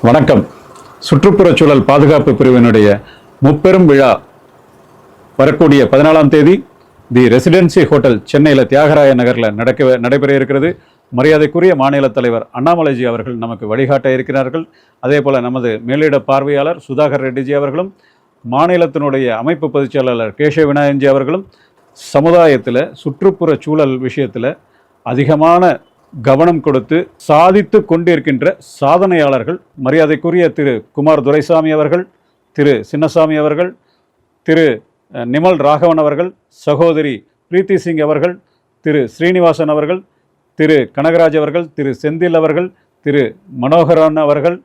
வணக்கம். சுற்றுப்புறச் சூழல் பாதுகாப்பு பிரிவினுடைய முப்பெரும் விழா வரக்கூடிய 14ஆம் தேதி தி ரெசிடென்சி ஹோட்டல் சென்னையில் தியாகராய நகரில் நடைபெற இருக்கிறது. மரியாதைக்குரிய மாநில தலைவர் அண்ணாமலைஜி அவர்கள் நமக்கு வழிகாட்ட இருக்கிறார்கள். அதே போல் நமது மேலிட பார்வையாளர் சுதாகர் ரெட்டிஜி அவர்களும், மாநிலத்தினுடைய அமைப்பு பொதுச்செயலாளர் கேசவ விநாயகன்ஜி அவர்களும் சமுதாயத்தில் சுற்றுப்புறச் சூழல் விஷயத்தில் அதிகமான கவனம் கொடுத்து சாதித்து கொண்டிருக்கின்ற சாதனையாளர்கள் மரியாதைக்குரிய திரு குமார் துரைசாமி அவர்கள், திரு சின்னசாமி அவர்கள், திரு நிமல் ராகவன் அவர்கள், சகோதரி பிரீத்தி சிங் அவர்கள், திரு ஸ்ரீனிவாசன் அவர்கள், திரு கனகராஜ் அவர்கள், திரு செந்தில் அவர்கள், திரு மனோகரன் அவர்கள்,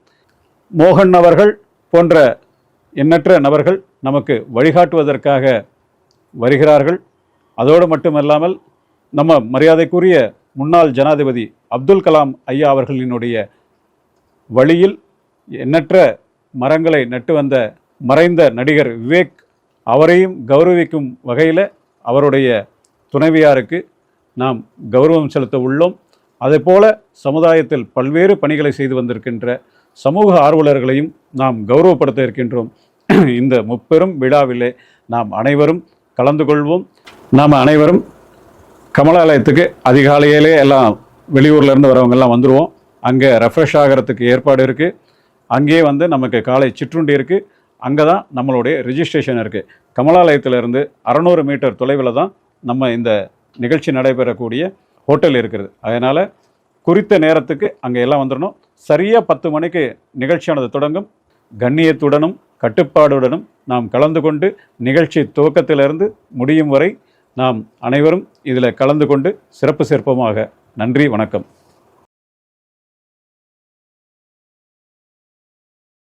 மோகன் அவர்கள் போன்ற எண்ணற்ற நபர்கள் நமக்கு வழிகாட்டுவதற்காக வருகிறார்கள். அதோடு மட்டுமல்லாமல் நம்ம மரியாதைக்குரிய முன்னாள் ஜனாதிபதி அப்துல் கலாம் ஐயா அவர்களினுடைய வழியில் எண்ணற்ற மரங்களை நட்டு வந்த மறைந்த நடிகர் விவேக் அவரையும் கௌரவிக்கும் வகையில் அவருடைய துணைவியாருக்கு நாம் கௌரவம் செலுத்த உள்ளோம். அதேபோல சமுதாயத்தில் பல்வேறு பணிகளை செய்து வந்திருக்கின்ற சமூக ஆர்வலர்களையும் நாம் கௌரவப்படுத்த இருக்கின்றோம். இந்த முப்பெரும் விழாவிலே நாம் அனைவரும் கலந்து கொள்வோம். நாம் அனைவரும் கமலாலயத்துக்கு அதிகாலையிலே எல்லாம் வெளியூர்லேருந்து வரவங்கெல்லாம் வந்துடுவோம். அங்கே ரெஃப்ரெஷ் ஆகிறதுக்கு ஏற்பாடு இருக்குது. அங்கேயே நமக்கு காலை சிற்றுண்டி இருக்குது. அங்கே தான் நம்மளுடைய ரிஜிஸ்ட்ரேஷன் இருக்குது. கமலாலயத்திலிருந்து 600 மீட்டர் தொலைவில் தான் நம்ம இந்த நிகழ்ச்சி நடைபெறக்கூடிய ஹோட்டல் இருக்கிறது. அதனால் குறித்த நேரத்துக்கு அங்கே எல்லாம் வந்துடணும். சரியாக 10 மணிக்கு நிகழ்ச்சியானது தொடங்கும். கண்ணியத்துடனும் கட்டுப்பாடுடனும் நாம் கலந்து கொண்டு நிகழ்ச்சி துவக்கத்திலிருந்து முடியும் வரை நாம் அனைவரும் இதில் கலந்து கொண்டு சிறப்பு சேர்ப்போமாக. நன்றி, வணக்கம்.